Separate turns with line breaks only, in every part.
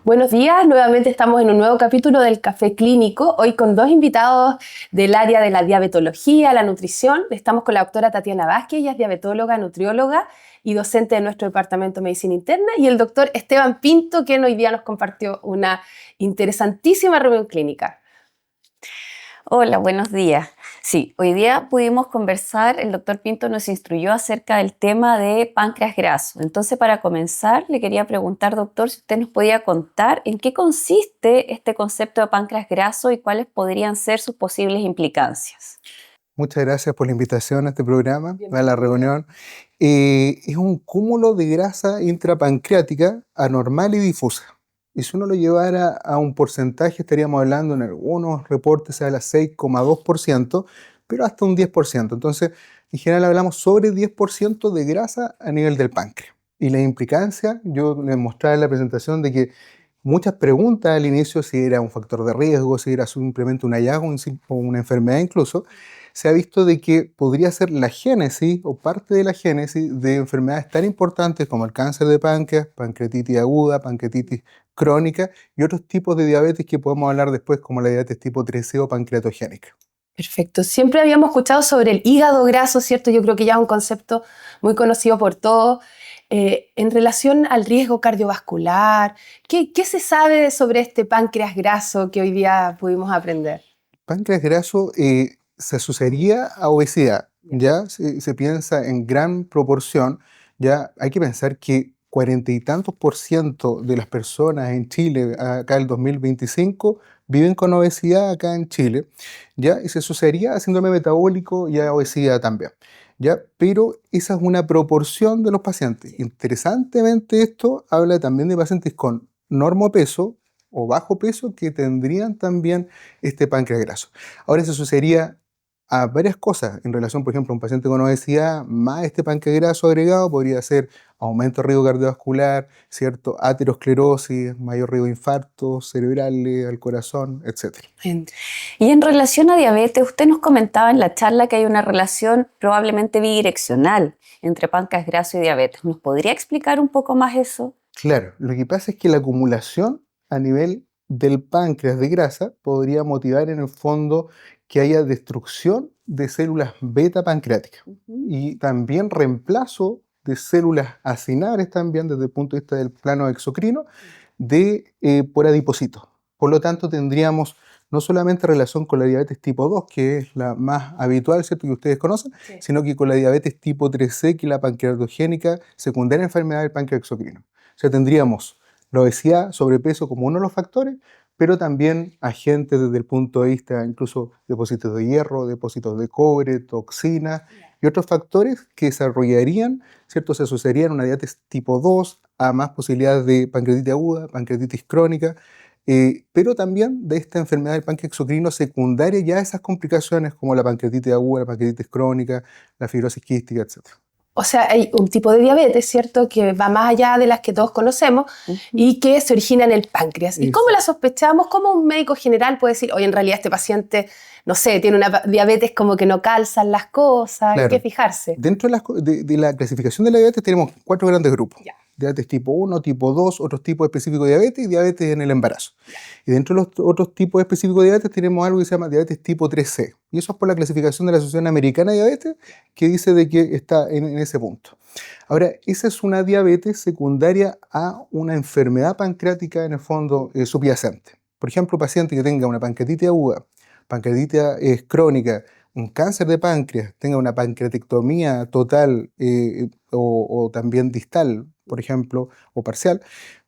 Buenos días, nuevamente estamos en un nuevo capítulo del Café Clínico, hoy con dos invitados del área de la diabetología, la nutrición. Estamos con la doctora Tatiana Vázquez, ella es diabetóloga, nutrióloga y docente de nuestro departamento de medicina interna, y el doctor Esteban Pinto, quien hoy día nos compartió una interesantísima reunión clínica.
Hola, buenos días. Sí, hoy día pudimos conversar, el doctor Pinto nos instruyó acerca del tema de páncreas graso. Entonces, para comenzar, le quería preguntar, doctor, si usted nos podía contar en qué consiste este concepto de páncreas graso y cuáles podrían ser sus posibles implicancias.
Muchas gracias por la invitación a este programa, a la
Bienvenida.
reunión. Es un cúmulo de grasa intrapancreática anormal y difusa. Y si uno lo llevara a un porcentaje, estaríamos hablando en algunos reportes a las 6,2%, pero hasta un 10%. Entonces, en general hablamos sobre 10% de grasa a nivel del páncreas. Y la implicancia, yo les mostraba en la presentación de que muchas preguntas al inicio, si era un factor de riesgo, si era simplemente un hallazgo o una enfermedad incluso, se ha visto de que podría ser la génesis o parte de la génesis de enfermedades tan importantes como el cáncer de páncreas, pancreatitis aguda, pancreatitis crónica y otros tipos de diabetes que podemos hablar después como la diabetes tipo 3C o pancreatogénica.
Perfecto. Siempre habíamos escuchado sobre el hígado graso, ¿cierto? Yo creo que ya es un concepto muy conocido por todos. En relación al riesgo cardiovascular, ¿qué se sabe sobre este páncreas graso que hoy día pudimos aprender?
Páncreas graso se asociaría a obesidad, ¿ya? Se piensa en gran proporción, ya hay que pensar que 40 y tantos % de las personas en Chile, acá el 2025, viven con obesidad acá en Chile, ¿ya? Y se asociaría a síndrome metabólico y a obesidad también, ¿ya? Pero esa es una proporción de los pacientes. Interesantemente, esto habla también de pacientes con normopeso o bajo peso que tendrían también este páncreas graso. Ahora eso asociaría a varias cosas en relación, por ejemplo, a un paciente con obesidad más este páncreas graso agregado podría ser aumento de riesgo cardiovascular, ¿cierto? Aterosclerosis, mayor riesgo de infartos cerebrales, al corazón, etc.
Y en relación a diabetes, usted nos comentaba en la charla que hay una relación probablemente bidireccional entre páncreas graso y diabetes. ¿Nos podría explicar un poco más eso?
Claro, lo que pasa es que la acumulación a nivel del páncreas de grasa podría motivar en el fondo que haya destrucción de células beta pancreáticas y también reemplazo de células acinares también desde el punto de vista del plano exocrino por adipocitos. Por lo tanto, tendríamos no solamente relación con la diabetes tipo 2, que es la más habitual, ¿cierto?, que ustedes conocen,
Sí.
sino que con la diabetes tipo 3C, que es la pancreatogénica secundaria enfermedad del páncreas exocrino. O sea, tendríamos la obesidad, sobrepeso como uno de los factores, pero también agentes desde el punto de vista incluso depósitos de hierro, depósitos de cobre, toxinas y otros factores que desarrollarían, ¿cierto? Se asociarían a una diabetes tipo 2, a más posibilidades de pancreatitis aguda, pancreatitis crónica, pero también de esta enfermedad del páncreas exocrino secundaria ya a esas complicaciones como la pancreatitis aguda, la pancreatitis crónica, la fibrosis quística, etc.
O sea, hay un tipo de diabetes, ¿cierto?, que va más allá de las que todos conocemos y que se origina en el páncreas. ¿Y cómo la sospechamos? ¿Cómo un médico general puede decir, oye, en realidad este paciente, no sé, tiene una diabetes como que no calzan las cosas? Hay
Claro.
que fijarse.
Dentro de la clasificación de la diabetes tenemos 4 grandes grupos.
Ya.
Diabetes tipo 1, tipo 2, otros tipos específicos de diabetes y diabetes en el embarazo. Y dentro de los otros tipos específicos de diabetes tenemos algo que se llama diabetes tipo 3C. Y eso es por la clasificación de la Asociación Americana de Diabetes, que dice de que está en ese punto. Ahora, esa es una diabetes secundaria a una enfermedad pancreática en el fondo subyacente. Por ejemplo, un paciente que tenga una pancreatitis aguda, pancreatitis crónica, un cáncer de páncreas, tenga una pancreatectomía total o también distal, por ejemplo, o parcial,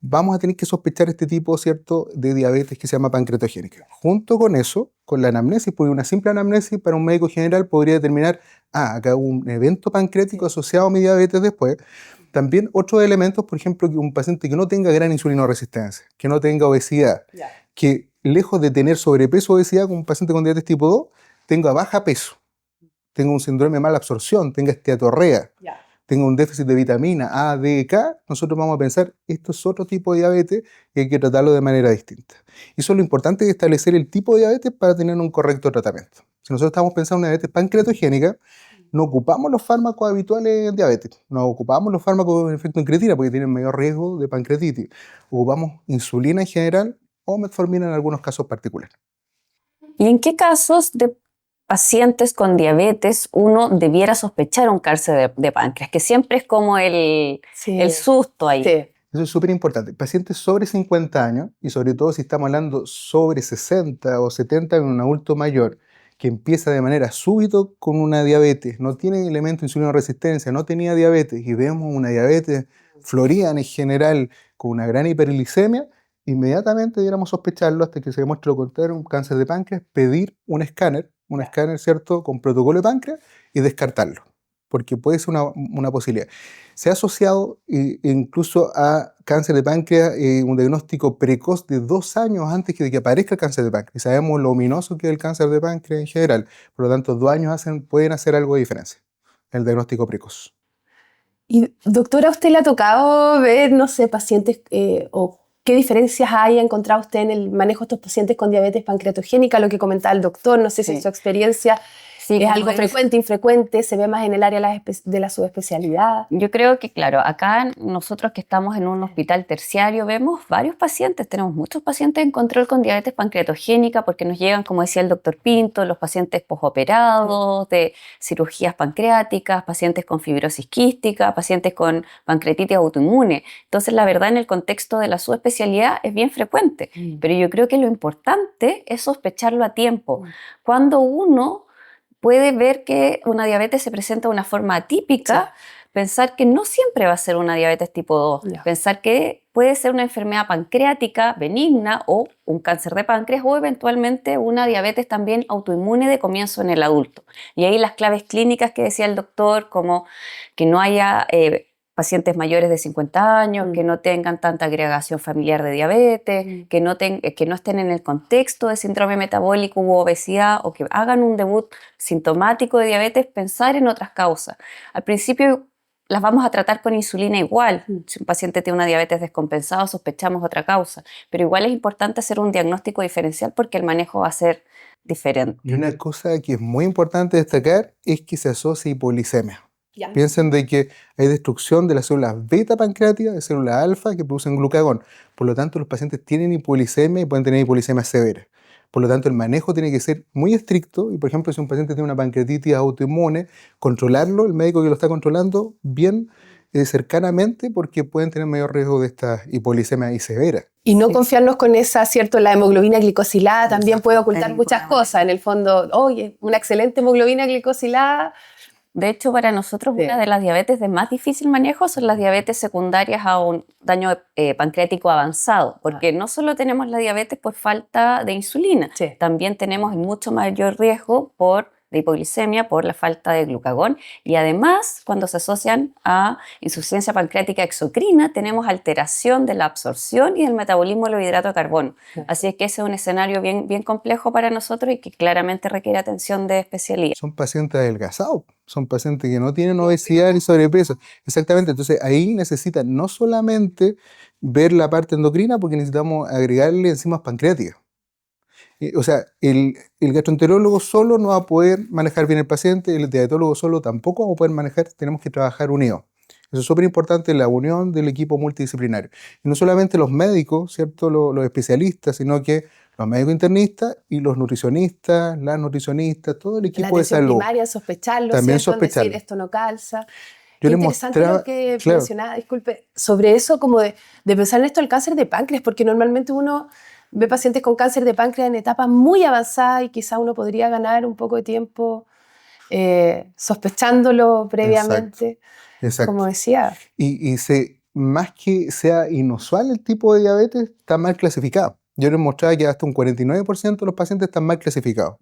vamos a tener que sospechar este tipo, ¿cierto?, de diabetes que se llama pancreatogénica. Junto con eso, con la anamnesis, porque una simple anamnesis para un médico general podría determinar, acá hubo un evento pancreático asociado a mi diabetes después. También otros elementos, por ejemplo, que un paciente que no tenga gran insulinoresistencia, que no tenga obesidad, que lejos de tener sobrepeso o obesidad, como un paciente con diabetes tipo 2, tenga baja peso, tenga un síndrome de mala absorción, tenga esteatorrea, tenga un déficit de vitamina A, D, y K, nosotros vamos a pensar, esto es otro tipo de diabetes y hay que tratarlo de manera distinta. Y eso es lo importante de establecer el tipo de diabetes para tener un correcto tratamiento. Si nosotros estamos pensando en una diabetes pancreatogénica, no ocupamos los fármacos habituales en diabetes, no ocupamos los fármacos con efecto incretina porque tienen mayor riesgo de pancreatitis. Ocupamos insulina en general o metformina en algunos casos particulares.
¿Y en qué casos de pacientes con diabetes uno debiera sospechar un cáncer de páncreas? Que siempre es como el susto ahí.
Sí.
Eso es súper importante. Pacientes sobre 50 años, y sobre todo si estamos hablando sobre 60 o 70 en un adulto mayor, que empieza de manera súbita con una diabetes, no tiene elemento de insulina resistencia, no tenía diabetes, y vemos una diabetes florida en general con una gran hiperglicemia, inmediatamente debiéramos sospecharlo hasta que se demuestre lo contrario, un cáncer de páncreas, pedir un escáner, ¿cierto?, con protocolo de páncreas y descartarlo, porque puede ser una posibilidad. Se ha asociado incluso a cáncer de páncreas un diagnóstico precoz de 2 años antes de que aparezca el cáncer de páncreas. Y sabemos lo ominoso que es el cáncer de páncreas en general. Por lo tanto, 2 años pueden hacer algo de diferencia en el diagnóstico precoz.
Y doctora, ¿a usted le ha tocado ver, no sé, pacientes o qué diferencias ha encontrado usted en el manejo de estos pacientes con diabetes pancreatogénica? Lo que comentaba el doctor, no sé si su experiencia es algo frecuente, infrecuente, se ve más en el área de la subespecialidad.
Yo creo que, claro, acá nosotros que estamos en un hospital terciario vemos varios pacientes, tenemos muchos pacientes en control con diabetes pancreatogénica porque nos llegan, como decía el doctor Pinto, los pacientes posoperados, de cirugías pancreáticas, pacientes con fibrosis quística, pacientes con pancreatitis autoinmune. Entonces, la verdad, en el contexto de la subespecialidad es bien frecuente, pero yo creo que lo importante es sospecharlo a tiempo. Cuando uno puede ver que una diabetes se presenta de una forma atípica, pensar que no siempre va a ser una diabetes tipo 2, pensar que puede ser una enfermedad pancreática benigna o un cáncer de páncreas o eventualmente una diabetes también autoinmune de comienzo en el adulto. Y ahí las claves clínicas que decía el doctor, como que no haya pacientes mayores de 50 años, que no tengan tanta agregación familiar de diabetes, que no estén en el contexto de síndrome metabólico u obesidad o que hagan un debut sintomático de diabetes, pensar en otras causas. Al principio las vamos a tratar con insulina igual. Si un paciente tiene una diabetes descompensada, sospechamos otra causa. Pero igual es importante hacer un diagnóstico diferencial porque el manejo va a ser diferente.
Y una cosa que es muy importante destacar es que se asocia hipoglicemia. Piensen de que hay destrucción de las células beta pancreáticas, de células alfa que producen glucagón. Por lo tanto, los pacientes tienen hipoglicemia y pueden tener hipoglicemia severa. Por lo tanto, el manejo tiene que ser muy estricto y, por ejemplo, si un paciente tiene una pancreatitis autoinmune, controlarlo, el médico que lo está controlando, bien cercanamente, porque pueden tener mayor riesgo de esta hipoglicemia y severa.
Y no confiarnos con esa, ¿cierto? La hemoglobina glicosilada también puede ocultar muchas cosas. En el fondo, oye, una excelente hemoglobina glicosilada.
De hecho, para nosotros una de las diabetes de más difícil manejo son las diabetes secundarias a un daño pancreático avanzado, porque no solo tenemos la diabetes por falta de insulina, también tenemos mucho mayor riesgo de hipoglicemia por la falta de glucagón y además cuando se asocian a insuficiencia pancreática exocrina tenemos alteración de la absorción y del metabolismo de los hidratos de carbono. Así es que ese es un escenario bien complejo para nosotros y que claramente requiere atención de especialidad.
Son pacientes adelgazados, son pacientes que no tienen obesidad ni sobrepeso. Exactamente, entonces ahí necesitan no solamente ver la parte endocrina porque necesitamos agregarle enzimas pancreáticas. O sea, el gastroenterólogo solo no va a poder manejar bien el paciente, el diabetólogo solo tampoco va a poder manejar, tenemos que trabajar unidos. Eso es súper importante, la unión del equipo multidisciplinario. Y no solamente los médicos, ¿cierto? Los especialistas, sino que los médicos internistas y los nutricionistas, las nutricionistas, todo el equipo de salud.
La primaria, sospecharlo,
también
¿cierto?
sospecharlo.
Decir, esto no calza.
Yo
Qué interesante lo que mencionaba, disculpe, sobre eso, como de pensar en esto del cáncer de páncreas, porque normalmente uno ve pacientes con cáncer de páncreas en etapas muy avanzadas y quizá uno podría ganar un poco de tiempo sospechándolo previamente,
Exacto.
como decía.
Y más que sea inusual el tipo de diabetes, está mal clasificado. Yo les mostraba que hasta un 49% de los pacientes están mal clasificados.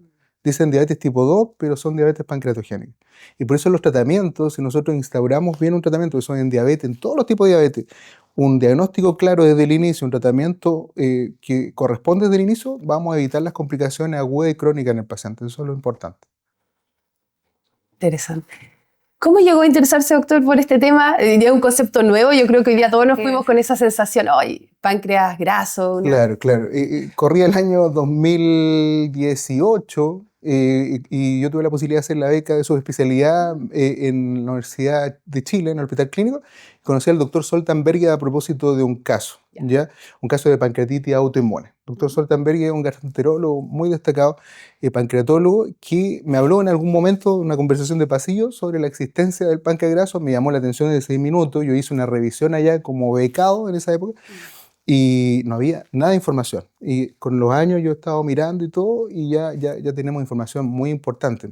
Dicen diabetes tipo 2, pero son diabetes pancreatogénicas. Y por eso los tratamientos, si nosotros instauramos bien un tratamiento, que son en diabetes, en todos los tipos de diabetes, un diagnóstico claro desde el inicio, un tratamiento que corresponde desde el inicio, vamos a evitar las complicaciones agudas y crónicas en el paciente. Eso es lo importante.
Interesante. ¿Cómo llegó a interesarse, doctor, por este tema? Ya un concepto nuevo, yo creo que hoy día todos nos fuimos con esa sensación, ¡ay, páncreas graso!
Claro. Corría el año 2018, y yo tuve la posibilidad de hacer la beca de subespecialidad en la Universidad de Chile, en el Hospital Clínico. Conocí al doctor Soltenberger a propósito de un caso, ¿ya? Un caso de pancreatitis autoinmune. El doctor Soltenberger es un gastroenterólogo muy destacado, pancreatólogo, que me habló en algún momento, en una conversación de pasillo, sobre la existencia del páncreas graso. Me llamó la atención de 6 minutos. Yo hice una revisión allá como becado en esa época. Y no había nada de información. Y con los años yo he estado mirando y todo, y ya tenemos información muy importante.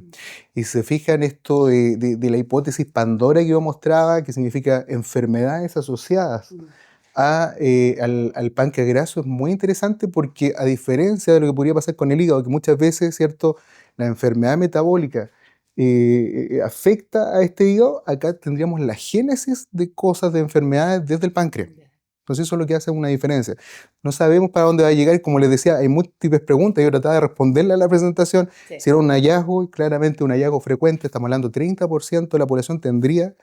Y se fijan esto de la hipótesis Pandora que yo mostraba, que significa enfermedades asociadas al páncreas graso, es muy interesante porque, a diferencia de lo que podría pasar con el hígado, que muchas veces, ¿cierto?, la enfermedad metabólica afecta a este hígado, acá tendríamos la génesis de cosas, de enfermedades desde el páncreas. Entonces eso es lo que hace una diferencia. No sabemos para dónde va a llegar, y como les decía, hay múltiples preguntas. Yo trataba de responderle a la presentación. Sí. Si era un hallazgo, claramente un hallazgo frecuente, estamos hablando 30% de la población tendría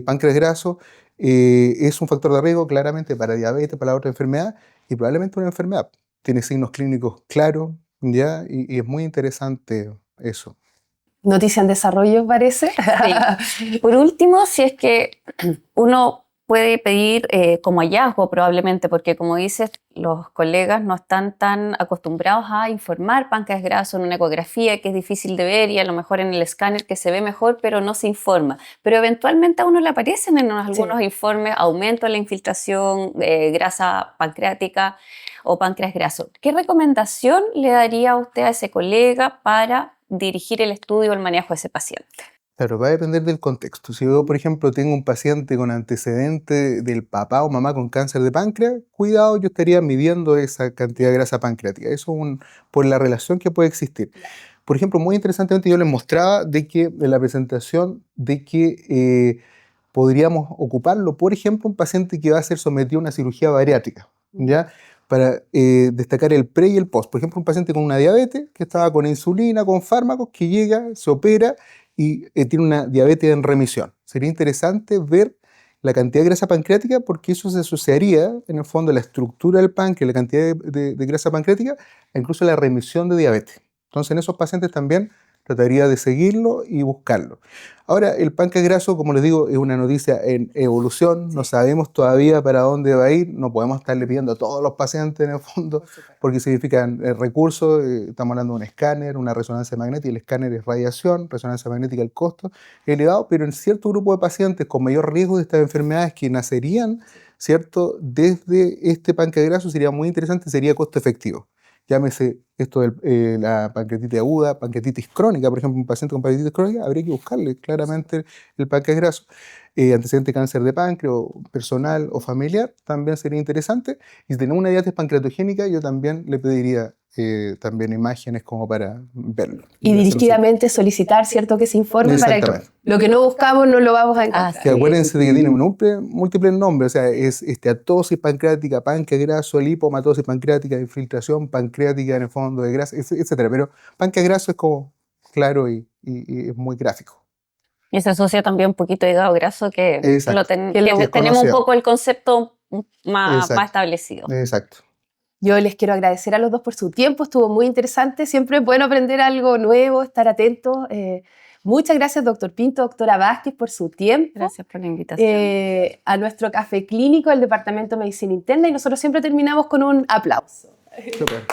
páncreas graso. Es un factor de riesgo claramente para diabetes, para la otra enfermedad, y probablemente una enfermedad. Tiene signos clínicos claros, ¿ya? Y es muy interesante eso.
Noticia en desarrollo, parece.
Sí. Por último, si es que uno puede pedir como hallazgo probablemente, porque como dices, los colegas no están tan acostumbrados a informar páncreas graso en una ecografía, que es difícil de ver, y a lo mejor en el escáner, que se ve mejor, pero no se informa. Pero eventualmente a uno le aparecen en algunos informes aumento en la infiltración, grasa pancreática o páncreas graso. ¿Qué recomendación le daría usted a ese colega para dirigir el estudio o el manejo de ese paciente?
Claro, va a depender del contexto. Si yo, por ejemplo, tengo un paciente con antecedente del papá o mamá con cáncer de páncreas, cuidado, yo estaría midiendo esa cantidad de grasa pancreática. Eso por la relación que puede existir. Por ejemplo, muy interesantemente yo les mostraba de que en la presentación de que podríamos ocuparlo, por ejemplo, un paciente que va a ser sometido a una cirugía bariátrica, ¿ya? Para destacar el pre y el post. Por ejemplo, un paciente con una diabetes que estaba con insulina, con fármacos, que llega, se opera y tiene una diabetes en remisión. Sería interesante ver la cantidad de grasa pancreática, porque eso se asociaría, en el fondo, a la estructura del páncreas, la cantidad de grasa pancreática, e incluso a la remisión de diabetes. Entonces, en esos pacientes también trataría de seguirlo y buscarlo. Ahora, el páncreas graso, como les digo, es una noticia en evolución. No sabemos todavía para dónde va a ir. No podemos estarle pidiendo a todos los pacientes, en el fondo, porque significan recursos. Estamos hablando de un escáner, una resonancia magnética. El escáner es radiación, resonancia magnética, el costo es elevado, pero en cierto grupo de pacientes con mayor riesgo de estas enfermedades que nacerían, ¿cierto?, desde este páncreas graso, sería muy interesante, sería costo efectivo. Llámese esto de la pancreatitis aguda, pancreatitis crónica, por ejemplo, un paciente con pancreatitis crónica, habría que buscarle claramente el páncreas graso. Antecedente de cáncer de páncreas, o personal o familiar, también sería interesante. Y si tenemos una diabetes pancreatogénica, yo también le pediría también imágenes como para verlo.
Y dirigidamente solicitar, ¿cierto?, que se informe, para que lo que no buscamos no lo vamos a encontrar.
Que acuérdense de que tiene múltiples nombres, o sea, es esteatosis pancreática, páncreas graso, lipomatosis pancreática, infiltración pancreática en el fondo de grasa, etcétera. Pero páncreas graso es como claro y es muy gráfico.
Y se asocia también un poquito de hígado graso, que tenemos un poco el concepto más establecido.
Exacto.
Yo les quiero agradecer a los dos por su tiempo, estuvo muy interesante, siempre es bueno aprender algo nuevo, estar atentos. Muchas gracias, doctor Pinto, doctora Vázquez, por su tiempo.
Gracias por la invitación.
A nuestro café clínico, el Departamento de Medicina Interna, y nosotros siempre terminamos con un aplauso.
Super.